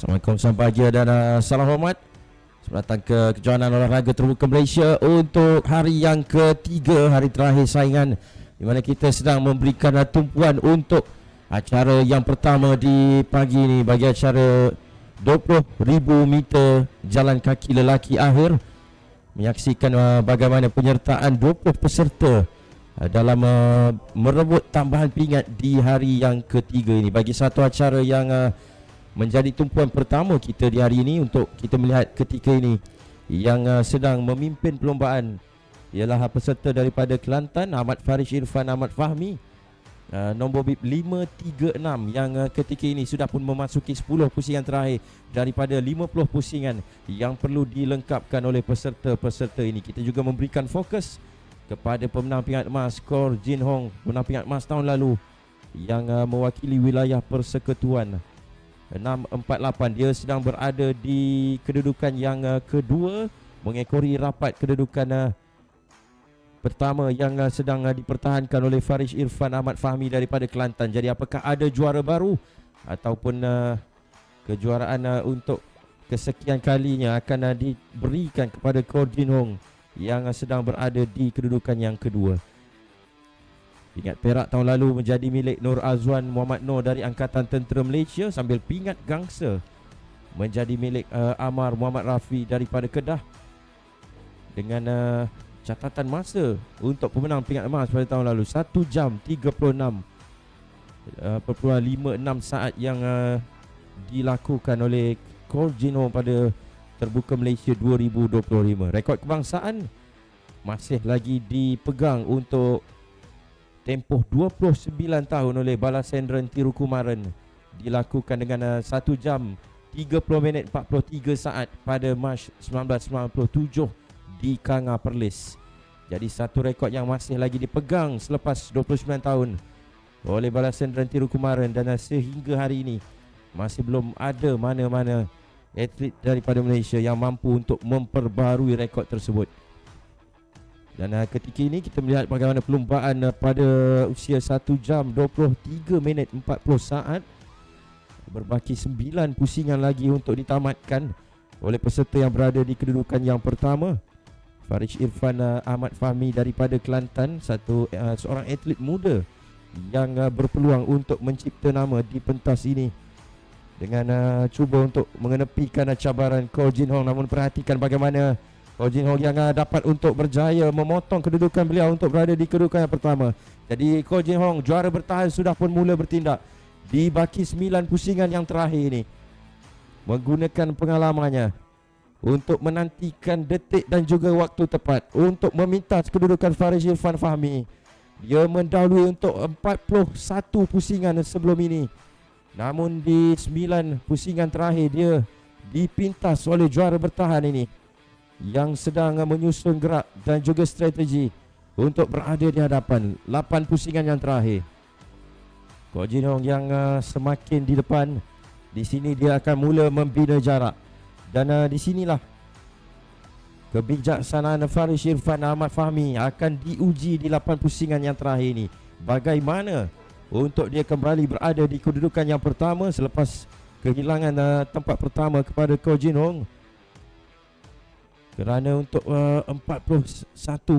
Assalamualaikum, selamat pagi dan salam hormat. Selamat datang ke kejohanan olahraga terbuka Malaysia untuk hari yang ketiga, hari terakhir saingan, di mana kita sedang memberikan tumpuan untuk acara yang pertama di pagi ini bagi acara 20,000 meter jalan kaki lelaki akhir. Menyaksikan bagaimana penyertaan 20 peserta dalam merebut tambahan pingat di hari yang ketiga ini bagi satu acara yang menjadi tumpuan pertama kita di hari ini untuk kita melihat ketika ini yang sedang memimpin perlombaan ialah peserta daripada Kelantan, Ahmad Farish Irfan Ahmad Fahmi, nombor bib 536 yang ketika ini sudah pun memasuki 10 pusingan terakhir daripada 50 pusingan yang perlu dilengkapkan oleh peserta-peserta ini. Kita juga memberikan fokus kepada pemenang pingat emas Kor Jin Hong, pemenang pingat emas tahun lalu yang mewakili wilayah Persekutuan 648. Dia sedang berada di kedudukan yang kedua, mengekori rapat kedudukan pertama yang sedang dipertahankan oleh Farish Irfan Ahmad Fahmi daripada Kelantan. Jadi apakah ada juara baru ataupun kejuaraan untuk kesekian kalinya akan diberikan kepada Kor Jin Hong yang sedang berada di kedudukan yang kedua. Pingat perak tahun lalu menjadi milik Nur Azwan Muhammad Noor dari Angkatan Tentera Malaysia, sambil pingat gangsa menjadi milik Amar Muhammad Rafi daripada Kedah, dengan catatan masa untuk pemenang pingat emas pada tahun lalu 1 jam 36.56 saat yang dilakukan oleh Kor Jin Hong pada Terbuka Malaysia 2025. Rekod kebangsaan masih lagi dipegang untuk tempoh 29 tahun oleh Balasendran Tirukumaran, dilakukan dengan 1 jam 30 minit 43 saat pada Mac 1997 di Kanga Perlis. Jadi satu rekod yang masih lagi dipegang selepas 29 tahun oleh Balasendran Tirukumaran, dan sehingga hari ini masih belum ada mana-mana atlet daripada Malaysia yang mampu untuk memperbarui rekod tersebut. Dan ketika ini kita melihat bagaimana perlombaan pada usia 1 jam 23 minit 40 saat. Berbaki 9 pusingan lagi untuk ditamatkan oleh peserta yang berada di kedudukan yang pertama, Farish Irfan Ahmad Fahmi daripada Kelantan, seorang atlet muda yang berpeluang untuk mencipta nama di pentas ini dengan cuba untuk mengenepikan cabaran Kor Jin Hong. Namun perhatikan bagaimana Kor Jin Hong yang dapat untuk berjaya memotong kedudukan beliau untuk berada di kedudukan yang pertama. Jadi Kor Jin Hong, juara bertahan, sudah pun mula bertindak di baki 9 pusingan yang terakhir ini, menggunakan pengalamannya untuk menantikan detik dan juga waktu tepat untuk memintas kedudukan Farish Irfan Fahmi. Dia mendahului untuk 41 pusingan sebelum ini, namun di 9 pusingan terakhir dia dipintas oleh juara bertahan ini yang sedang menyusun gerak dan juga strategi untuk berada di hadapan 8 pusingan yang terakhir. Kor Jin Hong yang semakin di depan, di sini dia akan mula membina jarak, dan di sinilah kebijaksanaan Farish Irfan Ahmad Fahmi akan diuji di 8 pusingan yang terakhir ini. Bagaimana untuk dia kembali berada di kedudukan yang pertama selepas kehilangan tempat pertama kepada Kor Jin Hong. Kerana untuk 41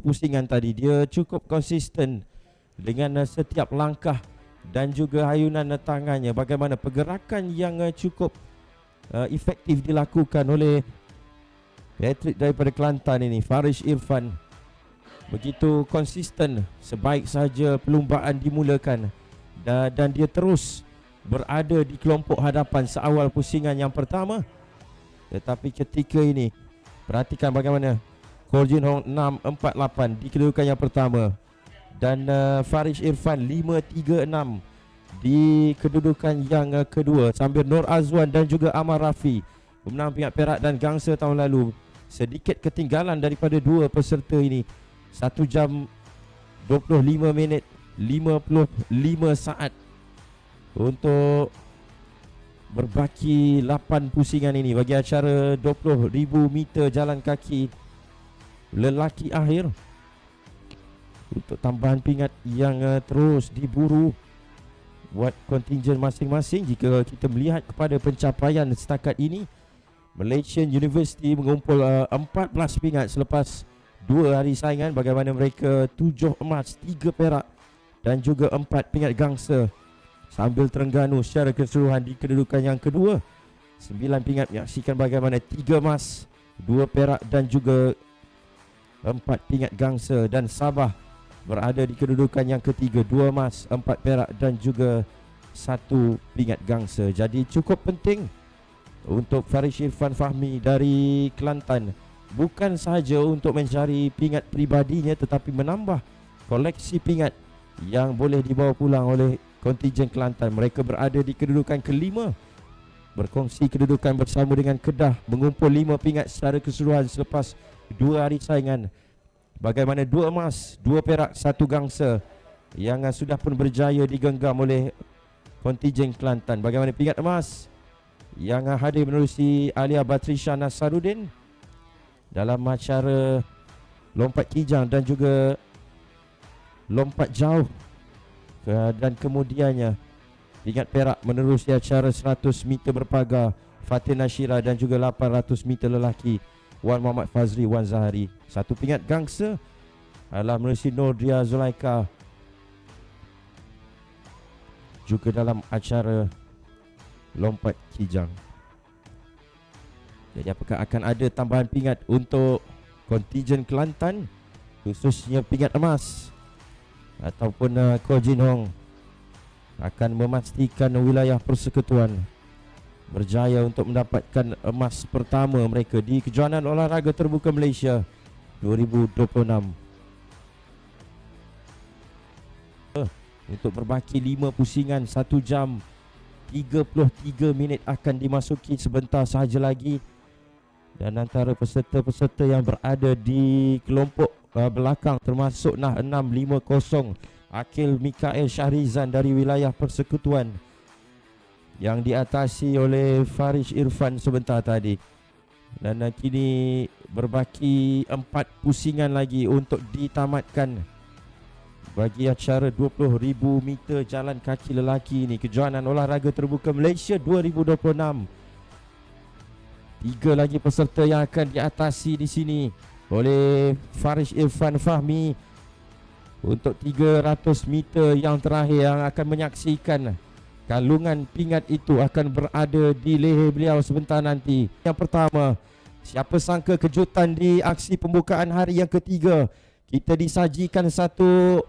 pusingan tadi dia cukup konsisten dengan setiap langkah dan juga ayunan tangannya. Bagaimana pergerakan yang cukup efektif dilakukan oleh atlet daripada Kelantan ini, Farish Irfan. Begitu konsisten sebaik saja perlumbaan dimulakan, dan dia terus berada di kelompok hadapan seawal pusingan yang pertama. Tetapi ketika ini perhatikan bagaimana Kor Jin Hong 648 di kedudukan yang pertama, dan Farish Irfan 536 di kedudukan yang kedua, sambil Nur Azwan dan juga Amar Rafi, pemenang pingat perak dan gangsa tahun lalu, sedikit ketinggalan daripada dua peserta ini. 1 jam 25 minit 55 saat untuk berbaki 8 pusingan ini bagi acara 20,000 meter jalan kaki lelaki akhir, untuk tambahan pingat yang terus diburu buat kontingen masing-masing. Jika kita melihat kepada pencapaian setakat ini, Malaysian University mengumpul 14 pingat selepas 2 hari saingan, bagaimana mereka 7 emas, 3 perak dan juga 4 pingat gangsa, sambil Terengganu secara keseluruhan di kedudukan yang kedua, 9 pingat, menyaksikan bagaimana 3 emas, 2 perak dan juga 4 pingat gangsa, dan Sabah berada di kedudukan yang ketiga, 2 emas, 4 perak dan juga 1 pingat gangsa. Jadi cukup penting untuk Farish Irfan Fahmi dari Kelantan, bukan sahaja untuk mencari pingat pribadinya, tetapi menambah koleksi pingat yang boleh dibawa pulang oleh kontingen Kelantan. Mereka berada di kedudukan kelima, berkongsi kedudukan bersama dengan Kedah, mengumpul 5 pingat secara keseluruhan selepas 2 hari saingan. Bagaimana 2 emas, 2 perak, 1 gangsa yang sudah pun berjaya digenggam oleh kontingen Kelantan. Bagaimana pingat emas yang hadir menerusi Alia Batrisha Nasaruddin dalam acara lompat kijang dan juga lompat jauh, dan kemudiannya pingat perak menerusi acara 100 meter berpagar Fatin Nashira dan juga 800 meter lelaki Wan Muhammad Fazri Wan Zahari. 1 pingat gangsa adalah menerusi Nordria Zulaika juga dalam acara lompat kijang. Jadi apakah akan ada tambahan pingat untuk kontingen Kelantan, khususnya pingat emas, ataupun Ko Jin Hong akan memastikan wilayah persekutuan berjaya untuk mendapatkan emas pertama mereka di Kejuaraan Olahraga Terbuka Malaysia 2026. Untuk berbaki 5 pusingan 1 jam 33 minit akan dimasuki sebentar sahaja lagi, dan antara peserta-peserta yang berada di kelompok belakang termasuk Nah 650 Akil Mikael Syahrizan dari wilayah persekutuan yang diatasi oleh Farish Irfan sebentar tadi, dan kini berbaki 4 pusingan lagi untuk ditamatkan bagi acara 20,000 meter jalan kaki lelaki ini, Kejuaraan Olahraga Terbuka Malaysia 2026. 3 lagi peserta yang akan diatasi di sini oleh Farish Irfan Fahmi untuk 300 meter yang terakhir, yang akan menyaksikan kalungan pingat itu akan berada di leher beliau sebentar nanti. Yang pertama, siapa sangka kejutan di aksi pembukaan hari yang ketiga, kita disajikan satu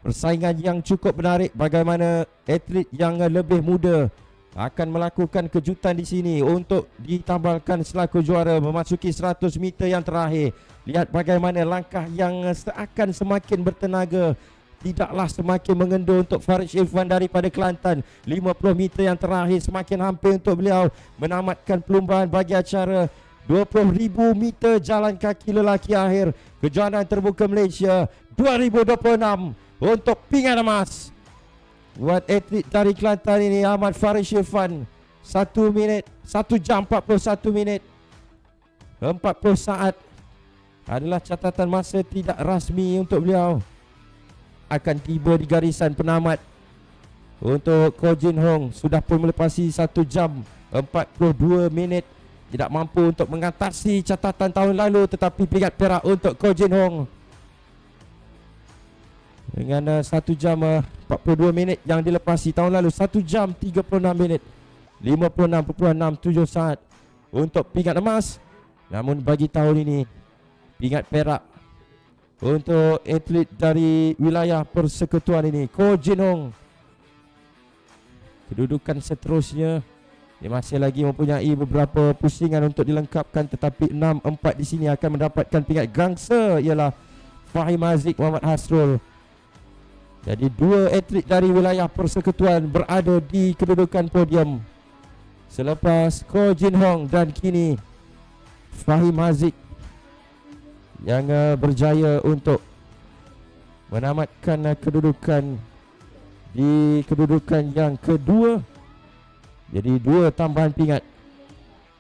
persaingan yang cukup menarik, bagaimana atlet yang lebih muda akan melakukan kejutan di sini untuk ditambalkan selaku juara memasuki 100 meter yang terakhir. Lihat bagaimana langkah yang seakan semakin bertenaga, tidaklah semakin mengendur untuk Farish Irfan daripada Kelantan. 50 meter yang terakhir semakin hampir untuk beliau menamatkan perlumbaan bagi acara 20,000 meter jalan kaki lelaki akhir Kejuaraan Terbuka Malaysia 2026 untuk pingat emas buat atlet dari Kelantan ini, Ahmad Farish Irfan. 1 jam 41 minit 40 saat adalah catatan masa tidak rasmi untuk beliau. Akan tiba di garisan penamat untuk Ko Jin Hong, sudah pun melepasi 1 jam 42 minit, tidak mampu untuk mengatasi catatan tahun lalu, tetapi pingat perak untuk Ko Jin Hong dengan 1 jam 42 minit yang dilepasi tahun lalu. 1 jam 36 minit 56.67 saat untuk pingat emas. Namun bagi tahun ini pingat perak untuk atlet dari wilayah persekutuan ini, Ko Jin Hong. Kedudukan seterusnya, dia masih lagi mempunyai beberapa pusingan untuk dilengkapkan, tetapi 6-4 di sini akan mendapatkan pingat gangsa ialah Fahim Haziq Muhammad Hasrul. Jadi 2 atlet dari wilayah persekutuan berada di kedudukan podium selepas Ko Jin Hong dan kini Fahim Haziq yang berjaya untuk menamatkan kedudukan di kedudukan yang kedua. Jadi 2 tambahan pingat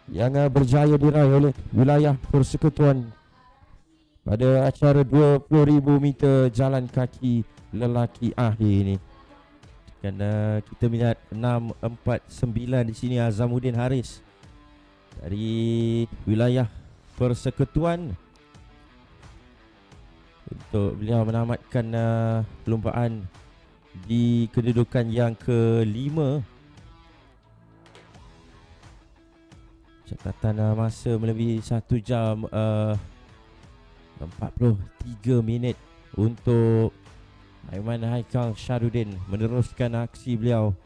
yang berjaya diraih oleh wilayah persekutuan pada acara 20,000 meter jalan kaki lelaki akhir ini. Dan kita melihat 6-4-9 di sini Azamuddin Haris dari wilayah Persekutuan untuk beliau menamatkan perlumbaan di kedudukan yang kelima. Catatan masa melebihi 1 jam 43 minit untuk Aiman Haikal Syarudin meneruskan aksi beliau.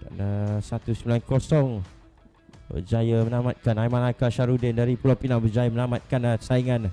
Dan 190 berjaya menamatkan. Aiman Haikal Syarudin dari Pulau Pinang berjaya menamatkan saingan